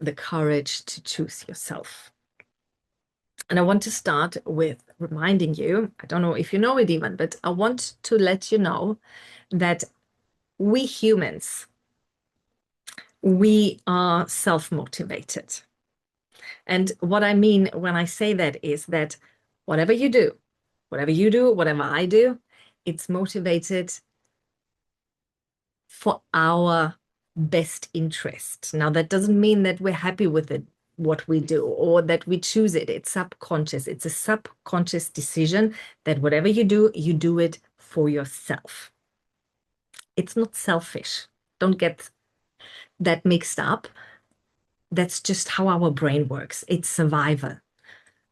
the courage to choose yourself. And I want to start with reminding you, I don't know if you know it even, but I want to let you know that we humans, we are self-motivated. And what I mean when I say that is that whatever you do, whatever I do, it's motivated for our best interest. Now, that doesn't mean that we're happy with it, what we do, or that we choose it. It's subconscious. It's a subconscious decision that whatever you do it for yourself. It's not selfish. Don't get that mixed up. That's just how our brain works. It's survival.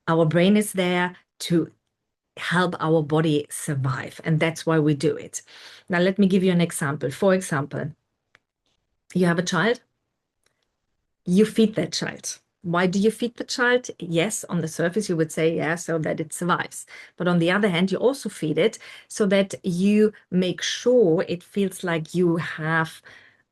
Our brain is there to help our body survive, and that's why we do it. Now, let me give you an example. For example, you have a child, you feed that child. Why do you feed the child? Yes, on the surface, you would say, yeah, so that it survives. But on the other hand, you also feed it so that you make sure it feels like you have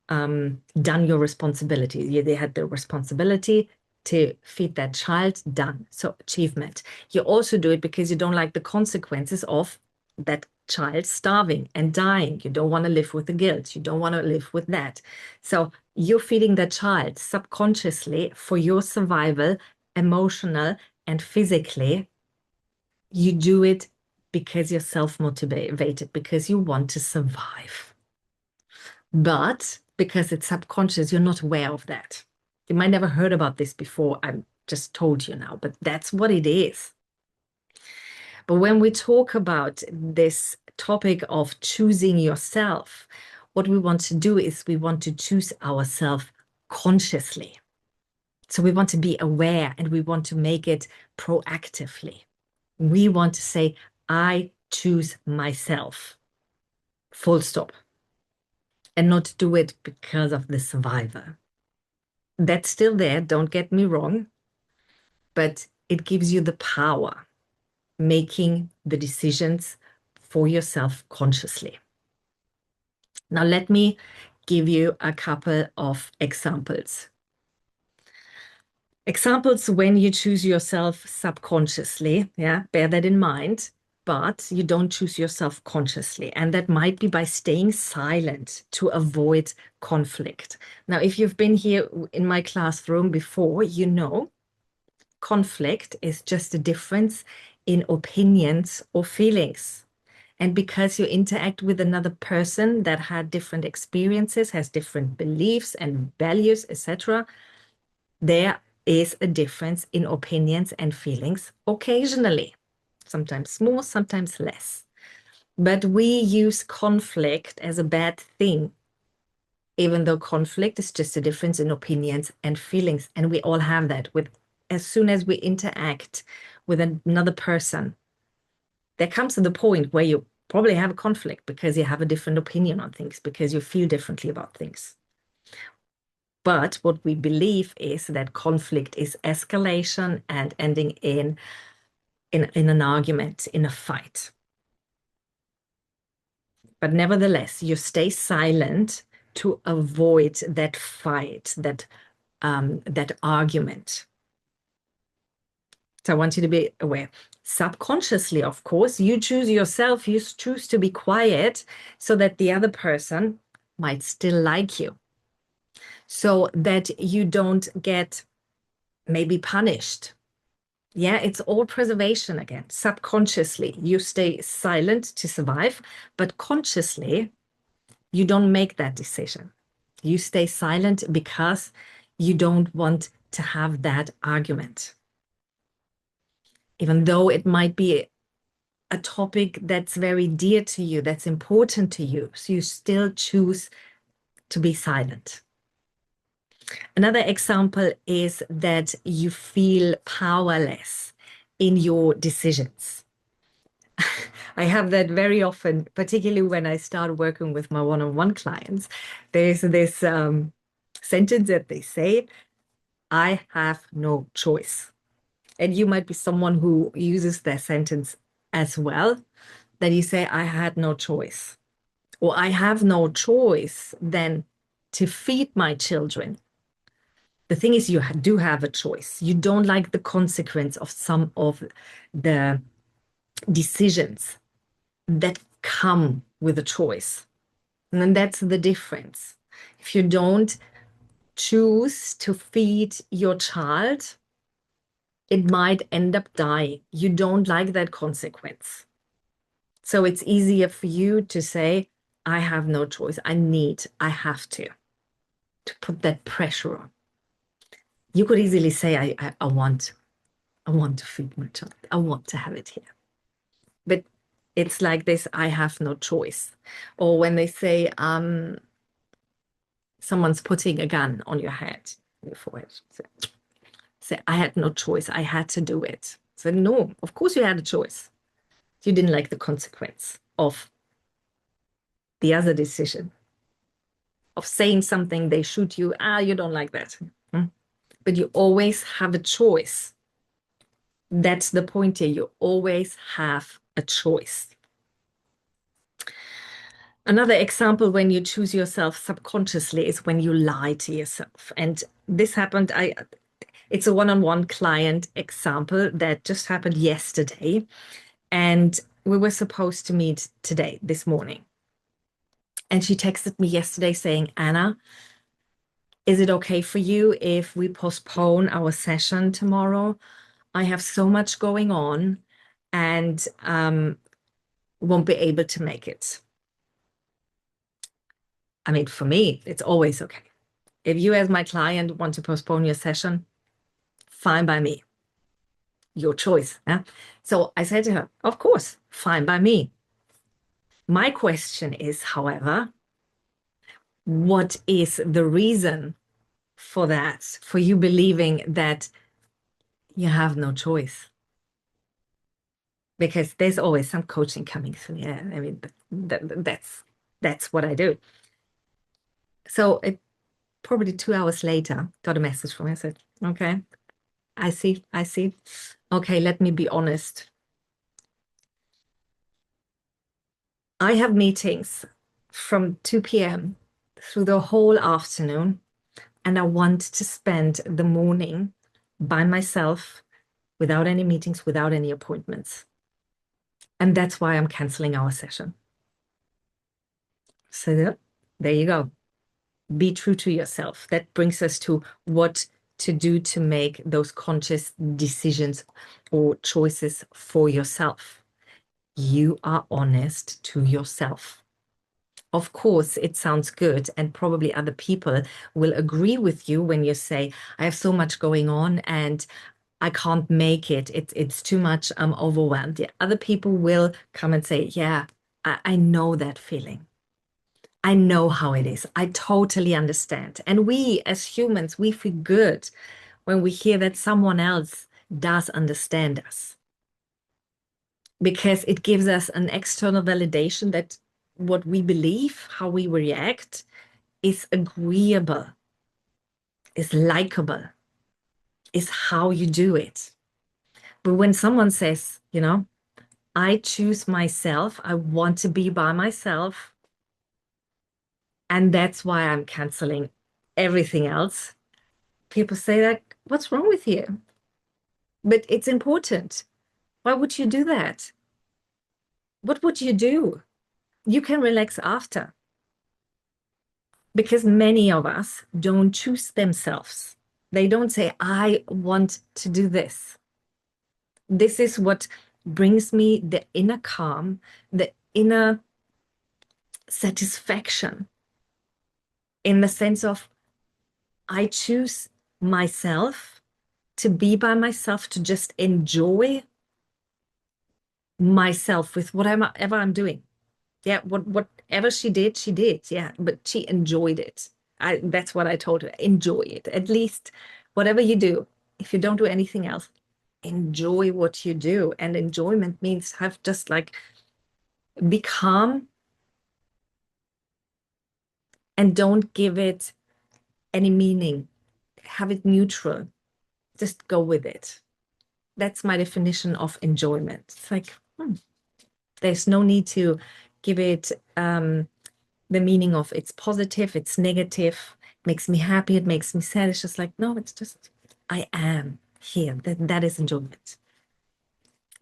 done your responsibility. They had the responsibility to feed that child, done. So achievement. You also do it because you don't like the consequences of that child starving and dying. You don't want to live with the guilt. You don't want to live with that. So you're feeding that child subconsciously for your survival, emotional and physically. You do it because you're self-motivated, because you want to survive. But because it's subconscious, you're not aware of that. You might never heard about this before. I just told you now, but that's what it is. But when we talk about this topic of choosing yourself, what we want to do is we want to choose ourselves consciously. So we want to be aware and we want to make it proactively. We want to say, I choose myself, full stop, and not do it because of the survivor. That's still there, don't get me wrong, but it gives you the power making the decisions for yourself consciously. Now, let me give you a couple of examples. Examples when you choose yourself subconsciously, yeah, bear that in mind, but you don't choose yourself consciously. And that might be by staying silent to avoid conflict. Now, if you've been here in my classroom before, you know conflict is just a difference in opinions or feelings. And because you interact with another person that had different experiences, has different beliefs and values, etc., there is a difference in opinions and feelings occasionally, sometimes more, sometimes less. But we use conflict as a bad thing, even though conflict is just a difference in opinions and feelings. And we all have that with as soon as we interact with another person, there comes to the point where you probably have a conflict because you have a different opinion on things, because you feel differently about things. But what we believe is that conflict is escalation and ending in an argument, in a fight. But nevertheless, you stay silent to avoid that fight, that argument. So I want you to be aware. Subconsciously, of course, you choose yourself, you choose to be quiet so that the other person might still like you, so that you don't get maybe punished. Yeah, it's all preservation again. Subconsciously, you stay silent to survive, but consciously, you don't make that decision. You stay silent because you don't want to have that argument. Even though it might be a topic that's very dear to you, that's important to you, so you still choose to be silent. Another example is that you feel powerless in your decisions. I have that very often, particularly when I start working with my one-on-one clients. There's this sentence that they say, I have no choice. And you might be someone who uses that sentence as well, that you say, I had no choice, or I have no choice then to feed my children. The thing is, you do have a choice. You don't like the consequence of some of the decisions that come with a choice. And then that's the difference. If you don't choose to feed your child, it might end up dying. You don't like that consequence. So it's easier for you to say, I have no choice. I have to put that pressure on. You could easily say, I want to feed my child. I want to have it here. But it's like this, I have no choice. Or when they say, someone's putting a gun on your head, your forehead. Say, I had no choice. I had to do it. So no, of course you had a choice. You didn't like the consequence of the other decision, of saying something, they shoot you. You don't like that. But you always have a choice. That's the point here. You always have a choice. Another example when you choose yourself subconsciously is when you lie to yourself. And this happened, it's a one-on-one client example that just happened yesterday. And we were supposed to meet today, this morning. And she texted me yesterday saying, Anna, is it okay for you if we postpone our session tomorrow? I have so much going on and won't be able to make it. I mean, for me, it's always okay. If you as my client want to postpone your session, fine by me. Your choice. Yeah? So I said to her, of course, fine by me. My question is, however, what is the reason for that, for you believing that you have no choice? Because there's always some coaching coming through. Yeah, I mean, that's what I do. So probably 2 hours later, got a message from her. I said, okay, I see. Okay, let me be honest. I have meetings from 2 p.m. through the whole afternoon, and I want to spend the morning by myself without any meetings, without any appointments. And that's why I'm canceling our session. So there you go. Be true to yourself. That brings us to what to do to make those conscious decisions or choices for yourself. You are honest to yourself. Of course, it sounds good, and probably other people will agree with you when you say, I have so much going on and I can't make it. It's too much. I'm overwhelmed. Yeah, other people will come and say, yeah, I know that feeling. I know how it is. I totally understand. And we as humans, we feel good when we hear that someone else does understand us, because it gives us an external validation that what we believe, how we react, is agreeable, is likable, is how you do it. But when someone says, I choose myself, I want to be by myself, and that's why I'm canceling everything else, people say that, what's wrong with you? But it's important. Why would you do that? What would you do? You can relax after. Because many of us don't choose themselves. They don't say, I want to do this. This is what brings me the inner calm, the inner satisfaction, in the sense of I choose myself to be by myself, to just enjoy myself with whatever I'm doing. Yeah, whatever she did, yeah, but she enjoyed it. That's what I told her. Enjoy it. At least whatever you do, if you don't do anything else, enjoy what you do. And enjoyment means have just like be calm and don't give it any meaning. Have it neutral. Just go with it. That's my definition of enjoyment. It's like, there's no need to give it the meaning of it's positive, it's negative. makes me happy, it makes me sad. It's just like, no, it's just, I am here. That is enjoyment.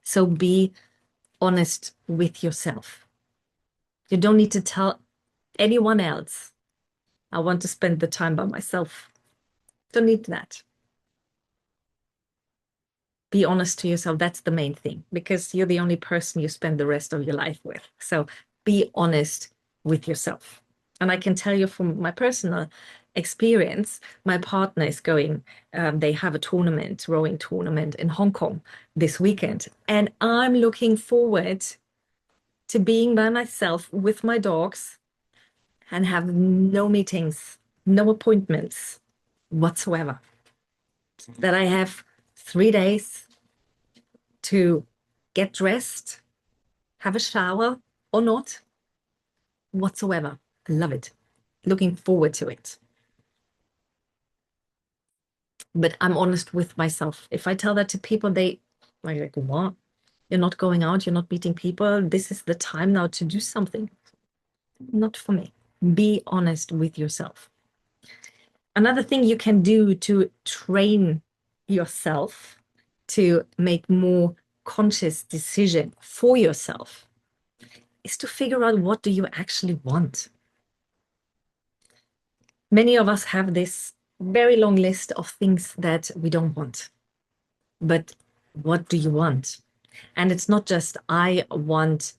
So be honest with yourself. You don't need to tell anyone else, I want to spend the time by myself. Don't need that. Be honest to yourself. That's the main thing, because you're the only person you spend the rest of your life with. So be honest with yourself. And I can tell you from my personal experience, my partner is going, they have a tournament, rowing tournament in Hong Kong this weekend. And I'm looking forward to being by myself with my dogs and have no meetings, no appointments whatsoever. That I have 3 days to get dressed, have a shower or not, whatsoever. I love it. Looking forward to it. But I'm honest with myself. If I tell that to people, they are like, what? You're not going out, you're not meeting people. This is the time now to do something. Not for me. Be honest with yourself. Another thing you can do to train yourself to make more conscious decision for yourself is to figure out, what do you actually want? Many of us have this very long list of things that we don't want. But what do you want? And it's not just, I want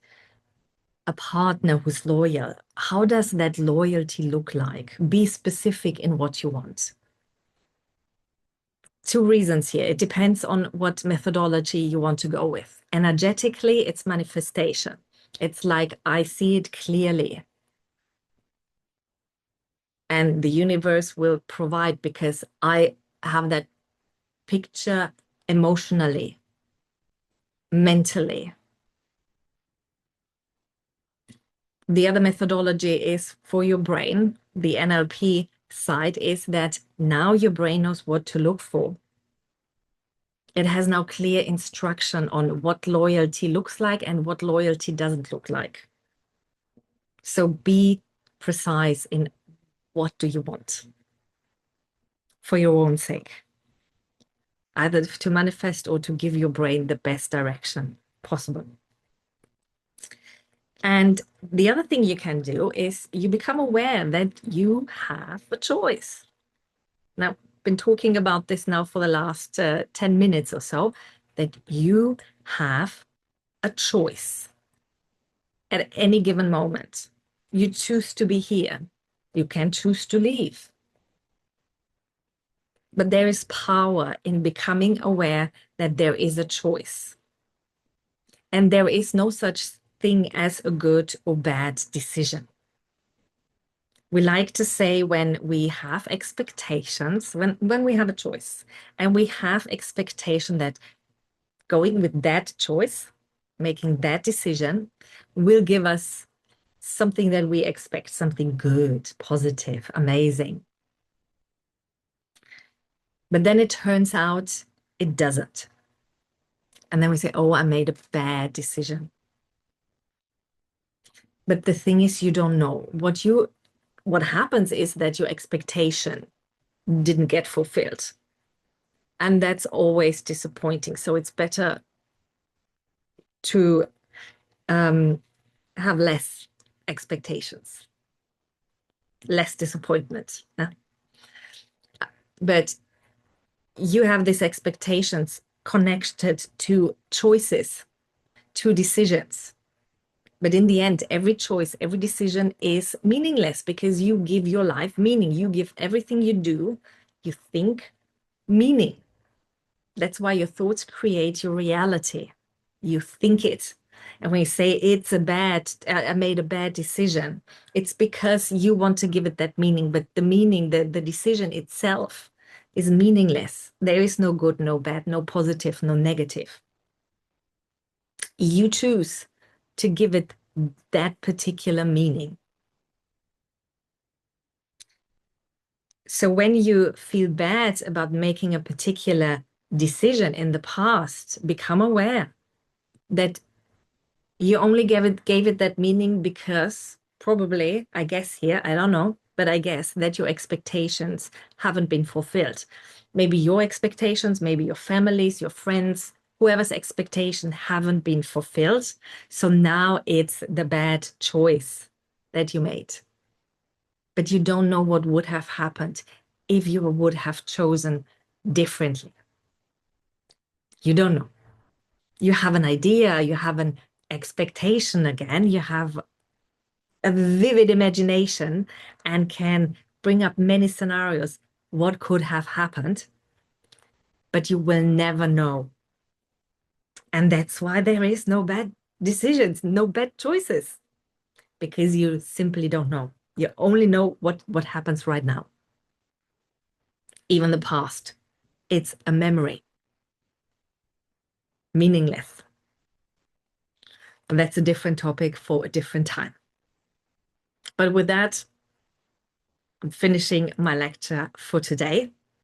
a partner who's loyal. How does that loyalty look like? Be specific in what you want. 2 reasons here. It depends on what methodology you want to go with. Energetically, it's manifestation. It's like, I see it clearly. And the universe will provide, because I have that picture emotionally, mentally. The other methodology is for your brain. The NLP side is that now your brain knows what to look for. It has now clear instruction on what loyalty looks like and what loyalty doesn't look like. So be precise in, what do you want for your own sake, either to manifest or to give your brain the best direction possible. And the other thing you can do is you become aware that you have a choice. Now, I've been talking about this now for the last 10 minutes or so, that you have a choice at any given moment. You choose to be here. You can choose to leave. But there is power in becoming aware that there is a choice. And there is no such thing as a good or bad decision. We like to say, when we have expectations, when we have a choice and we have expectation that going with that choice, making that decision, will give us something that we expect, something good, positive, amazing. But then it turns out it doesn't. And then we say, oh, I made a bad decision. But the thing is, you don't know. What happens is that your expectation didn't get fulfilled. And that's always disappointing. So it's better to have less expectations, less disappointment. But you have these expectations connected to choices, to decisions. But in the end, every choice, every decision is meaningless, because you give your life meaning. You give everything you do, you think, meaning. That's why your thoughts create your reality. You think it. And when you say I made a bad decision, it's because you want to give it that meaning. But the meaning, the decision itself is meaningless. There is no good, no bad, no positive, no negative. You choose to give it that particular meaning. So when you feel bad about making a particular decision in the past, become aware that you only gave it that meaning because, probably, I guess here, I don't know, but I guess that your expectations haven't been fulfilled. Maybe your expectations, maybe your families, your friends, whoever's expectation haven't been fulfilled. So now it's the bad choice that you made. But you don't know what would have happened if you would have chosen differently. You don't know. You have an idea, you have an expectation again, you have a vivid imagination and can bring up many scenarios what could have happened, but you will never know. And that's why there is no bad decisions, no bad choices, because you simply don't know. You only know what happens right now. Even the past, it's a memory, meaningless. And that's a different topic for a different time. But with that, I'm finishing my lecture for today.